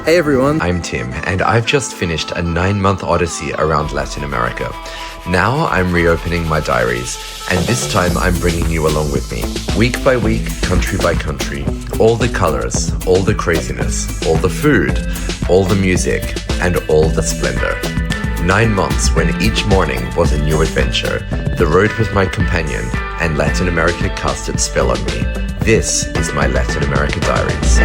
Hey everyone, I'm Tim, and I've just finished a 9-month odyssey around Latin America. Now I'm reopening my diaries, and this time I'm bringing you along with me. Week by week, country by country, all the colors, all the craziness, all the food, all the music, and all the splendor. 9 months when each morning was a new adventure. The road was my companion, and Latin America cast its spell on me. This is my Latin America Diaries.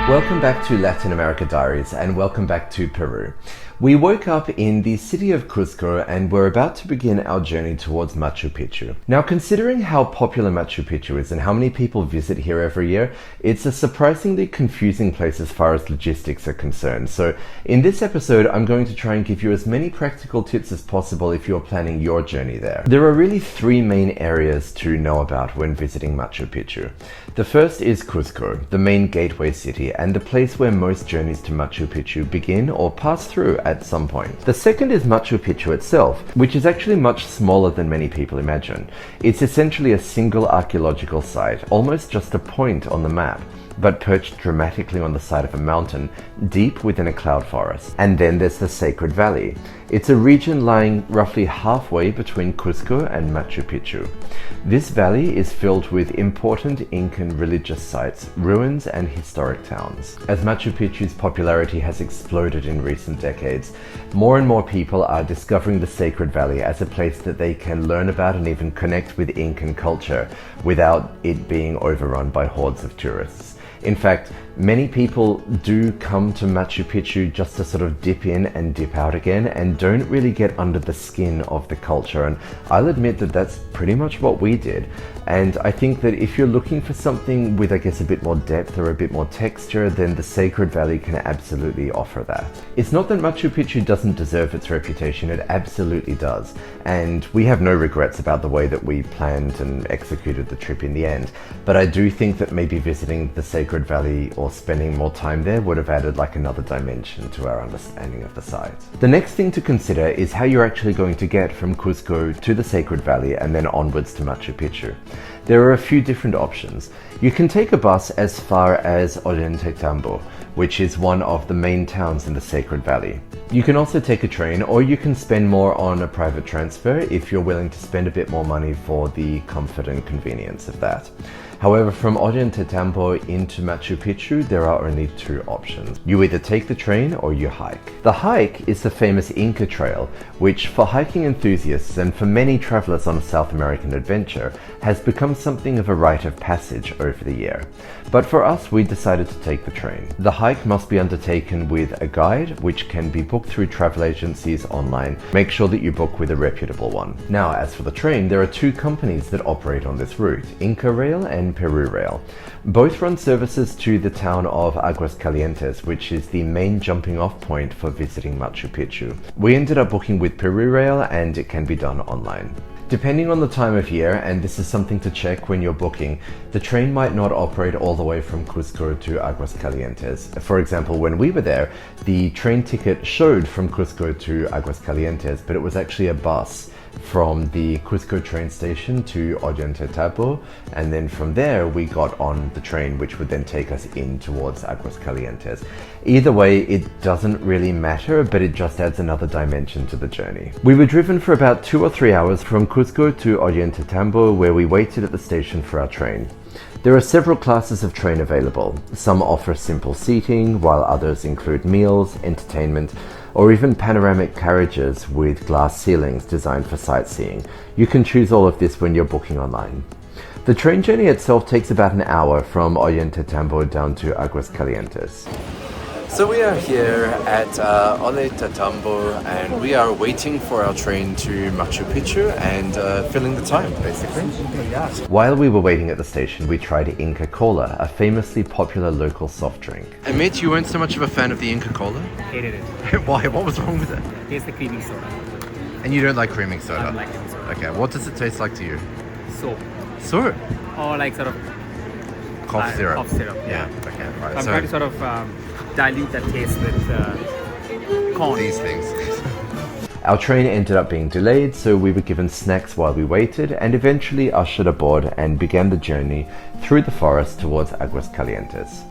Welcome back to Latin America Diaries, and welcome back to Peru. We woke up in the city of Cusco and we're about to begin our journey towards Machu Picchu. Now, considering how popular Machu Picchu is and how many people visit here every year, it's a surprisingly confusing place as far as logistics are concerned. So in this episode, I'm going to try and give you as many practical tips as possible if you're planning your journey there. There are really 3 main areas to know about when visiting Machu Picchu. The first is Cusco, the main gateway city and the place where most journeys to Machu Picchu begin or pass through at some point. The second is Machu Picchu itself, which is actually much smaller than many people imagine. It's essentially a single archaeological site, almost just a point on the map, but perched dramatically on the side of a mountain, deep within a cloud forest. And then there's the Sacred Valley. It's a region lying roughly halfway between Cusco and Machu Picchu. This valley is filled with important Incan religious sites, ruins, and historic towns. As Machu Picchu's popularity has exploded in recent decades, more and more people are discovering the Sacred Valley as a place that they can learn about and even connect with Incan culture without it being overrun by hordes of tourists. In fact, many people do come to Machu Picchu just to sort of dip in and dip out again and don't really get under the skin of the culture, and I'll admit that that's pretty much what we did. And I think that if you're looking for something with, I guess, a bit more depth or a bit more texture, then the Sacred Valley can absolutely offer that. It's not that Machu Picchu doesn't deserve its reputation, it absolutely does. And we have no regrets about the way that we planned and executed the trip in the end. But I do think that maybe visiting the Sacred Valley or spending more time there would have added like another dimension to our understanding of the site. The next thing to consider is how you're actually going to get from Cusco to the Sacred Valley and then onwards to Machu Picchu. There are a few different options. You can take a bus as far as Ollantaytambo, which is one of the main towns in the Sacred Valley. You can also take a train, or you can spend more on a private transfer if you're willing to spend a bit more money for the comfort and convenience of that. However, from Ollantaytambo into Machu Picchu, there are only 2 options. You either take the train or you hike. The hike is the famous Inca Trail, which for hiking enthusiasts and for many travelers on a South American adventure has become something of a rite of passage over the year. But for us, we decided to take the train. The hike must be undertaken with a guide, which can be booked through travel agencies online. Make sure that you book with a reputable one. Now, as for the train, there are 2 companies that operate on this route, Inca Rail and Peru Rail. Both run services to the town of Aguas Calientes, which is the main jumping off point for visiting Machu Picchu. We ended up booking with Peru Rail, and it can be done online. Depending on the time of year, and this is something to check when you're booking, the train might not operate all the way from Cusco to Aguas Calientes. For example, when we were there, the train ticket showed from Cusco to Aguas Calientes, but it was actually a bus from the Cusco train station to Ollantaytambo, and then from there we got on the train, which would then take us in towards Aguas Calientes. Either way, it doesn't really matter, but it just adds another dimension to the journey. We were driven for about 2 or 3 hours from Cusco to Ollantaytambo, where we waited at the station for our train. There are several classes of train available. Some offer simple seating, while others include meals, entertainment, or even panoramic carriages with glass ceilings designed for sightseeing. You can choose all of this when you're booking online. The train journey itself takes about an hour from Ollantaytambo down to Aguas Calientes. So we are here at Ollantaytambo, and we are waiting for our train to Machu Picchu and filling the time, basically. While we were waiting at the station, we tried Inca Cola, a famously popular local soft drink. And mate, you weren't so much of a fan of the Inca Cola? Hated it. Why? What was wrong with it? It tastes the creamy soda. And you don't like creaming soda? I don't like creamy soda. Okay, what does it taste like to you? Soap. Soap? Or like sort of Cough syrup. Cough syrup. Yeah. Okay. Right. I'm trying to sort of dilute that taste with corn. These things. Our train ended up being delayed, so we were given snacks while we waited and eventually ushered aboard and began the journey through the forest towards Aguas Calientes.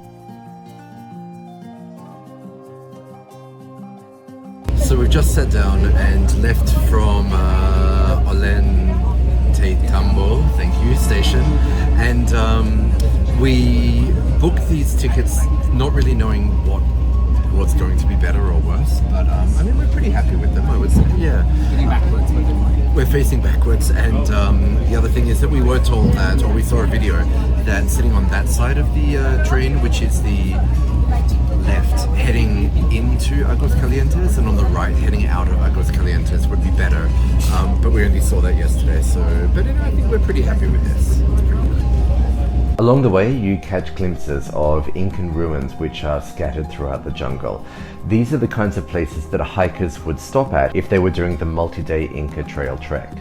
just sat down and left from Tambo, thank you, station, and we booked these tickets not really knowing what's going to be better or worse, but I mean, we're pretty happy with them, I would say. Yeah, we're facing backwards, and the other thing is that we were told that, or we saw a video that sitting on that side of the train, which is the left heading into Aguas Calientes, and on the right heading out of Aguas Calientes would be better, but we only saw that yesterday, so, but I think we're pretty happy with this. It's pretty good. Along the way, you catch glimpses of Incan ruins which are scattered throughout the jungle. These are the kinds of places that hikers would stop at if they were doing the multi-day Inca Trail trek.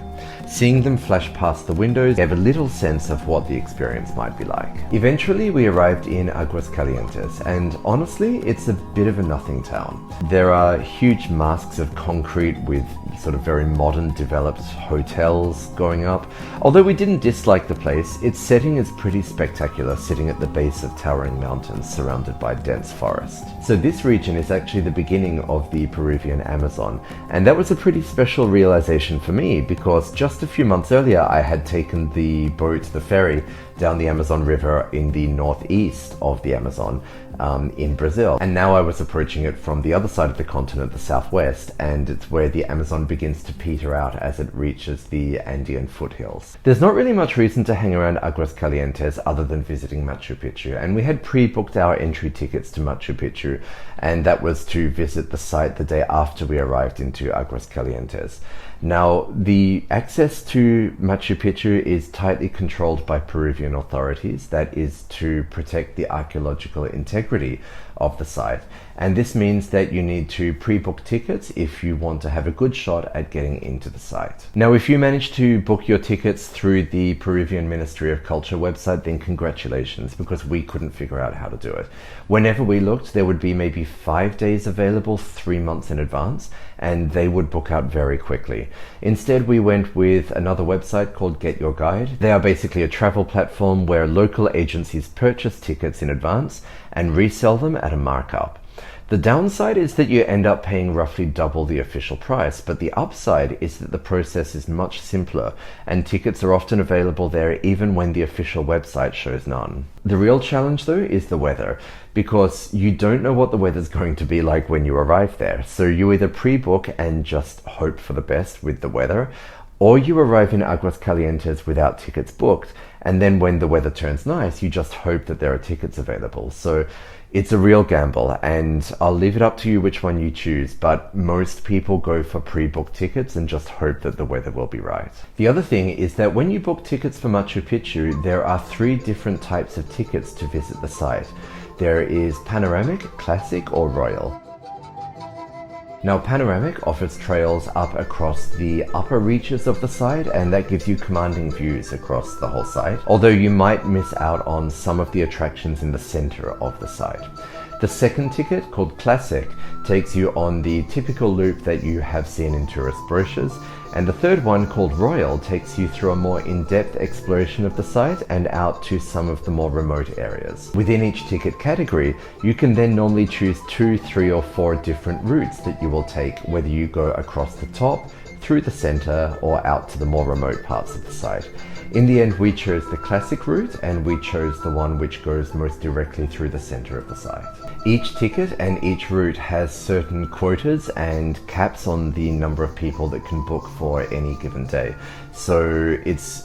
Seeing them flash past the windows gave a little sense of what the experience might be like. Eventually, we arrived in Aguas Calientes, and honestly, it's a bit of a nothing town. There are huge masks of concrete with sort of very modern developed hotels going up. Although we didn't dislike the place, its setting is pretty spectacular, sitting at the base of towering mountains surrounded by dense forest. So this region is actually the beginning of the Peruvian Amazon, and that was a pretty special realization for me because just a few months earlier I had taken the boat, the ferry, down the Amazon River in the northeast of the Amazon in Brazil. And now I was approaching it from the other side of the continent, the southwest, and it's where the Amazon begins to peter out as it reaches the Andean foothills. There's not really much reason to hang around Aguas Calientes other than visiting Machu Picchu, and we had pre-booked our entry tickets to Machu Picchu, and that was to visit the site the day after we arrived into Aguas Calientes. Now, the access to Machu Picchu is tightly controlled by Peruvian authorities. That is to protect the archaeological integrity of the site. And this means that you need to pre-book tickets if you want to have a good shot at getting into the site. Now, if you manage to book your tickets through the Peruvian Ministry of Culture website, then congratulations, because we couldn't figure out how to do it. Whenever we looked, there would be maybe 5 days available 3 months in advance, and they would book out very quickly. Instead, we went with another website called Get Your Guide. They are basically a travel platform where local agencies purchase tickets in advance and resell them at a markup. The downside is that you end up paying roughly double the official price, but the upside is that the process is much simpler and tickets are often available there even when the official website shows none. The real challenge though is the weather, because you don't know what the weather's going to be like when you arrive there. So you either pre-book and just hope for the best with the weather, or you arrive in Aguas Calientes without tickets booked, and then when the weather turns nice, you just hope that there are tickets available. So it's a real gamble, and I'll leave it up to you which one you choose, but most people go for pre-booked tickets and just hope that the weather will be right. The other thing is that when you book tickets for Machu Picchu, there are 3 different types of tickets to visit the site. There is Panoramic, Classic, or Royal. Now, Panoramic offers trails up across the upper reaches of the site, and that gives you commanding views across the whole site, although you might miss out on some of the attractions in the center of the site. The second ticket, called Classic, takes you on the typical loop that you have seen in tourist brochures, and the third one, called Royal, takes you through a more in-depth exploration of the site and out to some of the more remote areas. Within each ticket category, you can then normally choose 2, 3, or 4 different routes that you will take, whether you go across the top, through the center, or out to the more remote parts of the site. In the end, we chose the Classic route, and we chose the one which goes most directly through the center of the site. Each ticket and each route has certain quotas and caps on the number of people that can book for any given day. So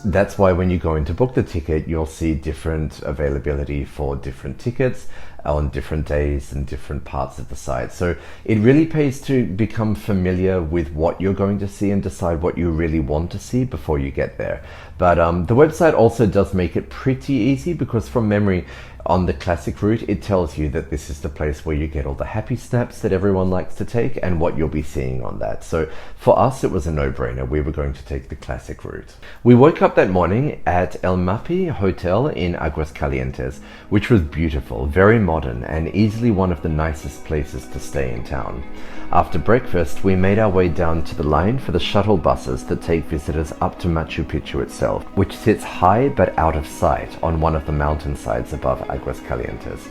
that's why when you go in to book the ticket, you'll see different availability for different tickets on different days and different parts of the site. So it really pays to become familiar with what you're going to see and decide what you really want to see before you get there. But the website also does make it pretty easy, because from memory, on the Classic route, it tells you that this is the place where you get all the happy snaps that everyone likes to take and what you'll be seeing on that. So for us, it was a no-brainer. We were going to take the Classic route. We woke up that morning at El Mapi Hotel in Aguas Calientes, which was beautiful, very modern, and easily one of the nicest places to stay in town. After breakfast, we made our way down to the line for the shuttle buses that take visitors up to Machu Picchu itself, which sits high but out of sight on one of the mountainsides above Aguas Calientes.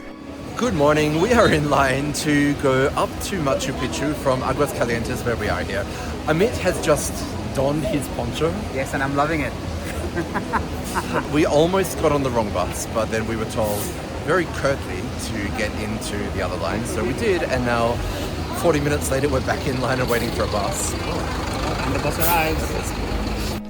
Good morning. We are in line to go up to Machu Picchu from Aguas Calientes, where we are here. Amit has just donned his poncho. Yes, and I'm loving it. We almost got on the wrong bus, but then we were told very curtly to get into the other line, so we did, and now 40 minutes later we're back in line and waiting for a bus. And the bus arrives.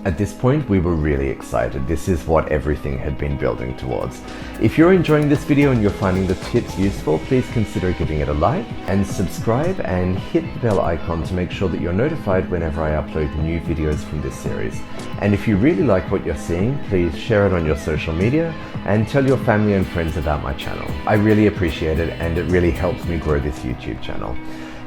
At this point, we were really excited. This is what everything had been building towards. If you're enjoying this video and you're finding the tips useful, please consider giving it a like and subscribe and hit the bell icon to make sure that you're notified whenever I upload new videos from this series. And if you really like what you're seeing, please share it on your social media and tell your family and friends about my channel. I really appreciate it, and it really helps me grow this YouTube channel.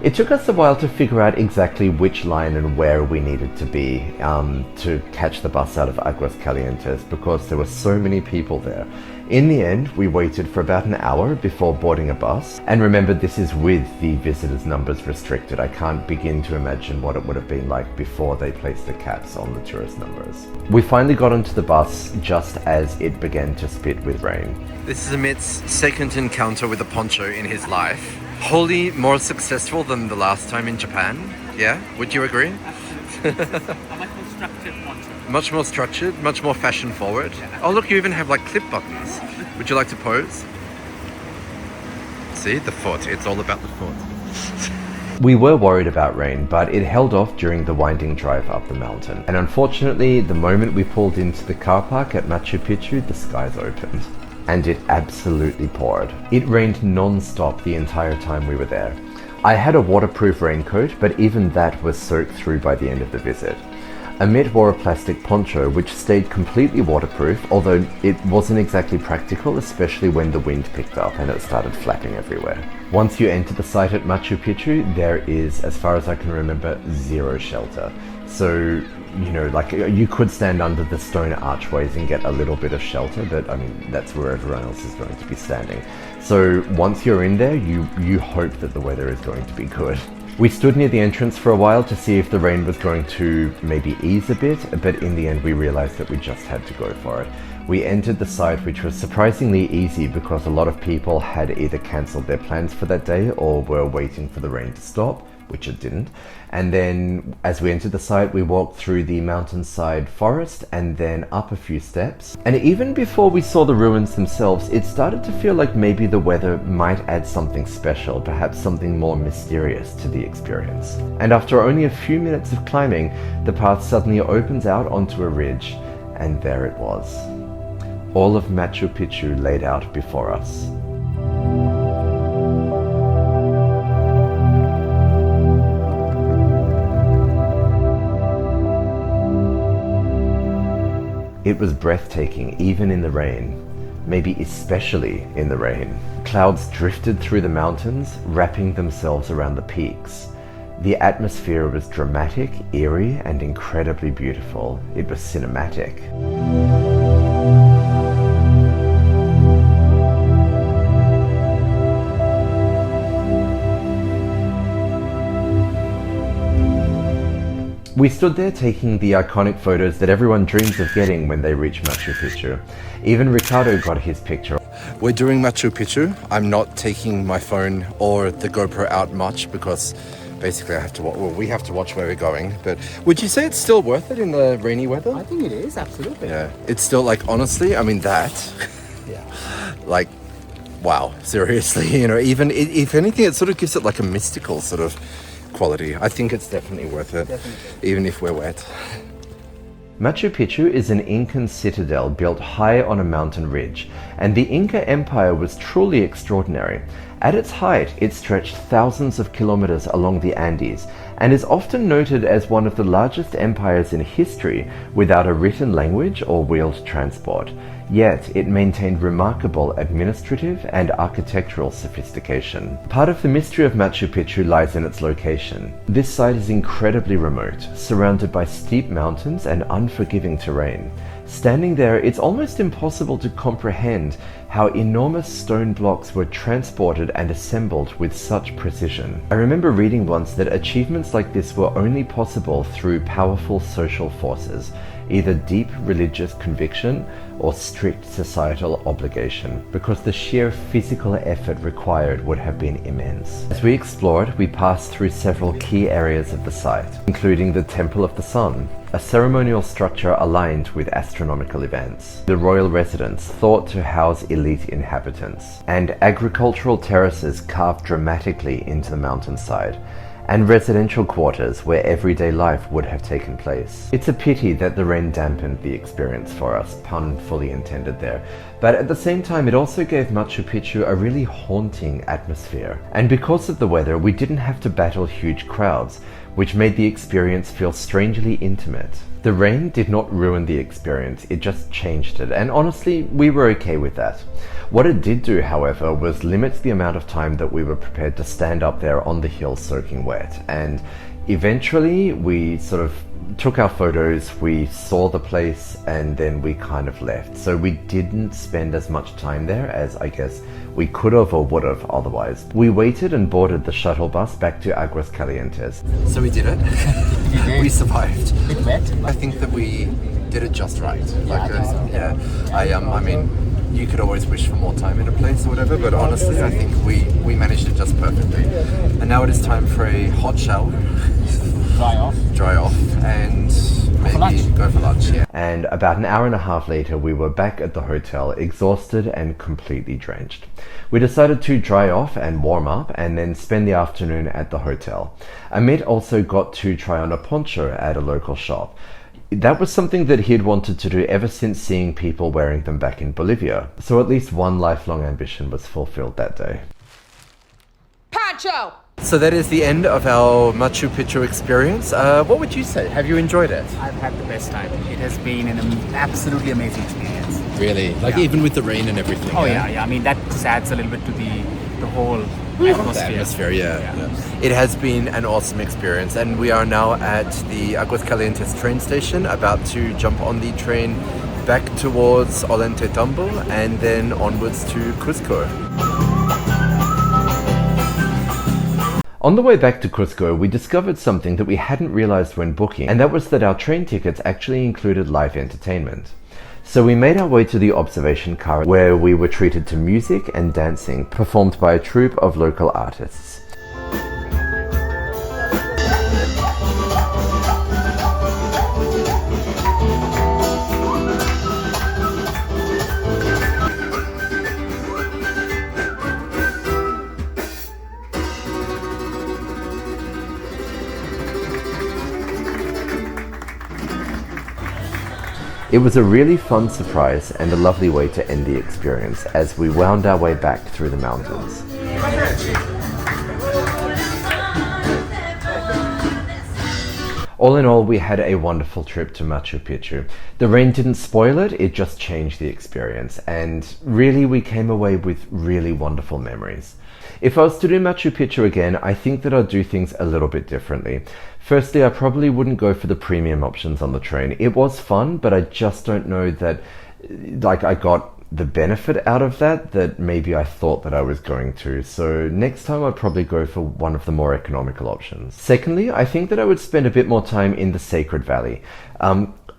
It took us a while to figure out exactly which line and where we needed to be to catch the bus out of Aguas Calientes, because there were so many people there. In the end, we waited for about an hour before boarding a bus. And remember, this is with the visitors' numbers restricted. I can't begin to imagine what it would have been like before they placed the caps on the tourist numbers. We finally got onto the bus just as it began to spit with rain. This is Amit's second encounter with a poncho in his life. Wholly more successful than the last time in Japan. Yeah, would you agree? A much more structured poncho. Much more structured, much more fashion forward. Oh look, you even have like clip buttons. Would you like to pose? See, the foot, it's all about the foot. We were worried about rain, but it held off during the winding drive up the mountain. And unfortunately, the moment we pulled into the car park at Machu Picchu, the skies opened. And it absolutely poured. It rained non-stop the entire time we were there. I had a waterproof raincoat, but even that was soaked through by the end of the visit. Amit wore a plastic poncho which stayed completely waterproof, although it wasn't exactly practical, especially when the wind picked up and it started flapping everywhere. Once you enter the site at Machu Picchu, there is, as far as I can remember, zero shelter. So, you know, like you could stand under the stone archways and get a little bit of shelter, but I mean, that's where everyone else is going to be standing. So once you're in there, you hope that the weather is going to be good. We stood near the entrance for a while to see if the rain was going to maybe ease a bit, but in the end we realized that we just had to go for it. We entered the site, which was surprisingly easy because a lot of people had either cancelled their plans for that day or were waiting for the rain to stop, which it didn't. And then as we entered the site, we walked through the mountainside forest and then up a few steps. And even before we saw the ruins themselves, it started to feel like maybe the weather might add something special, perhaps something more mysterious to the experience. And after only a few minutes of climbing, the path suddenly opens out onto a ridge, and there it was. All of Machu Picchu laid out before us. It was breathtaking, even in the rain, maybe especially in the rain. Clouds drifted through the mountains, wrapping themselves around the peaks. The atmosphere was dramatic, eerie, and incredibly beautiful. It was cinematic. We stood there taking the iconic photos that everyone dreams of getting when they reach Machu Picchu. Even Ricardo got his picture. We're doing Machu Picchu. I'm not taking my phone or the GoPro out much because basically we have to watch where we're going. But would you say it's still worth it in the rainy weather? I think it is, absolutely. Yeah, it's still like, honestly, I mean that, Yeah. like, wow, seriously, you know, even if anything, it sort of gives it like a mystical sort of quality. I think it's definitely worth it, Definitely. even if we're wet. Machu Picchu is an Incan citadel built high on a mountain ridge, and the Inca Empire was truly extraordinary. At its height, it stretched thousands of kilometers along the Andes, and is often noted as one of the largest empires in history without a written language or wheeled transport. Yet, it maintained remarkable administrative and architectural sophistication. Part of the mystery of Machu Picchu lies in its location. This site is incredibly remote, surrounded by steep mountains and unforgiving terrain. Standing there, it's almost impossible to comprehend how enormous stone blocks were transported and assembled with such precision. I remember reading once that achievements like this were only possible through powerful social forces. either deep religious conviction or strict societal obligation, because the sheer physical effort required would have been immense. As we explored, we passed through several key areas of the site, including the Temple of the Sun, a ceremonial structure aligned with astronomical events, the royal residence thought to house elite inhabitants, and agricultural terraces carved dramatically into the mountainside, and residential quarters where everyday life would have taken place. It's a pity that the rain dampened the experience for us, pun fully intended there, but at the same time it also gave Machu Picchu a really haunting atmosphere. And because of the weather, we didn't have to battle huge crowds, which made the experience feel strangely intimate. The rain did not ruin the experience, it just changed it, and honestly, we were okay with that. What it did do, however, was limit the amount of time that we were prepared to stand up there on the hill soaking wet, and eventually we sort of took our photos, we saw the place, and then we kind of left. So we didn't spend as much time there as I guess we could have or would have otherwise. We waited and boarded the shuttle bus back to Aguas Calientes. So we did it. We survived. Bit wet. I think that we did it just right. Yeah, I mean, you could always wish for more time in a place or whatever, but honestly, I think we managed it just perfectly. And now it is time for a hot shower. Dry off, and maybe go for lunch. Yeah. And about an hour and a half later, we were back at the hotel, exhausted and completely drenched. We decided to dry off and warm up, and then spend the afternoon at the hotel. Amit also got to try on a poncho at a local shop. That was something that he had wanted to do ever since seeing people wearing them back in Bolivia. So at least one lifelong ambition was fulfilled that day. Poncho! So that is the end of our Machu Picchu experience. What would you say? Have you enjoyed it? I've had the best time. It has been an absolutely amazing experience. Really? Like even with the rain and everything? Oh yeah. I mean, that just adds a little bit to the whole atmosphere. Atmosphere, yeah. It has been an awesome experience, and we are now at the Aguas Calientes train station, about to jump on the train back towards Ollantaytambo and then onwards to Cusco. On the way back to Cusco, we discovered something that we hadn't realized when booking, and that was that our train tickets actually included live entertainment. So we made our way to the observation car, where we were treated to music and dancing performed by a troupe of local artists. It was a really fun surprise and a lovely way to end the experience as we wound our way back through the mountains. All in all, we had a wonderful trip to Machu Picchu. The rain didn't spoil it, it just changed the experience, and really we came away with really wonderful memories. If I was to do Machu Picchu again, I think that I'd do things a little bit differently. Firstly, I probably wouldn't go for the premium options on the train. It was fun, but I just don't know that I got the benefit out of that maybe I thought that I was going to. So next time I'd probably go for one of the more economical options. Secondly, I think that I would spend a bit more time in the Sacred Valley.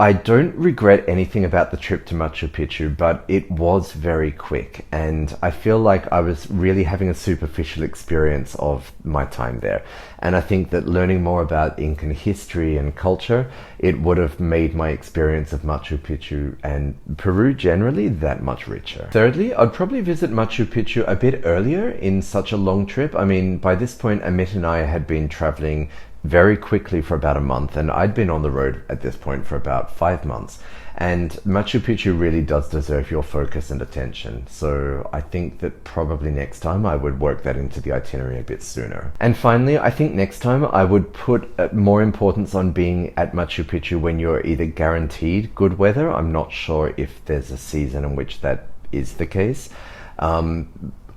I don't regret anything about the trip to Machu Picchu, but it was very quick, and I feel like I was really having a superficial experience of my time there. And I think that learning more about Incan history and culture, it would have made my experience of Machu Picchu and Peru generally that much richer. Thirdly, I'd probably visit Machu Picchu a bit earlier in such a long trip. I mean, by this point, Amit and I had been traveling very quickly for about a month, and I'd been on the road at this point for about 5 months, and Machu Picchu really does deserve your focus and attention. So I think that probably next time I would work that into the itinerary a bit sooner. And finally, I think next time I would put more importance on being at Machu Picchu when you're either guaranteed good weather. I'm not sure if there's a season in which that is the case.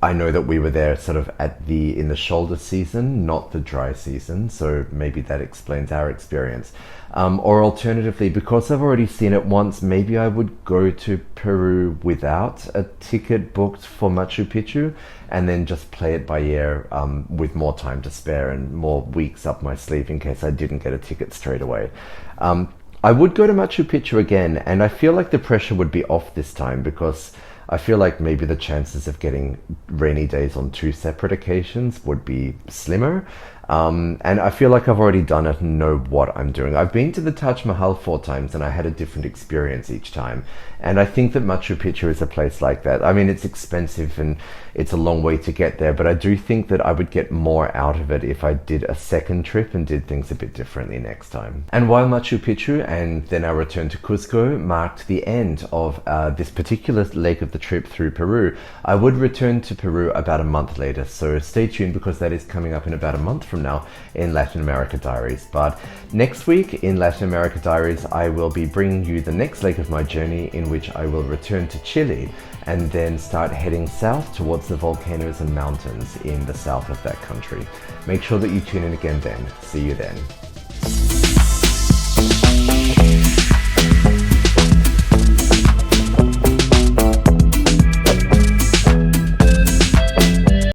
I know that we were there sort of in the shoulder season, not the dry season, so maybe that explains our experience. Or alternatively, because I've already seen it once, maybe I would go to Peru without a ticket booked for Machu Picchu, and then just play it by ear with more time to spare and more weeks up my sleeve in case I didn't get a ticket straight away. I would go to Machu Picchu again, and I feel like the pressure would be off this time because I feel like maybe the chances of getting rainy days on 2 separate occasions would be slimmer. And I feel like I've already done it and know what I'm doing. I've been to the Taj Mahal 4 times and I had a different experience each time. And I think that Machu Picchu is a place like that. I mean, it's expensive and it's a long way to get there, but I do think that I would get more out of it if I did a second trip and did things a bit differently next time. And while Machu Picchu and then our return to Cusco marked the end of this particular leg of the trip through Peru, I would return to Peru about a month later. So stay tuned because that is coming up in about a month from now in Latin America Diaries. But next week in Latin America Diaries, I will be bringing you the next leg of my journey, in which I will return to Chile and then start heading south towards the volcanoes and mountains in the south of that country. Make sure that you tune in again then. See you then.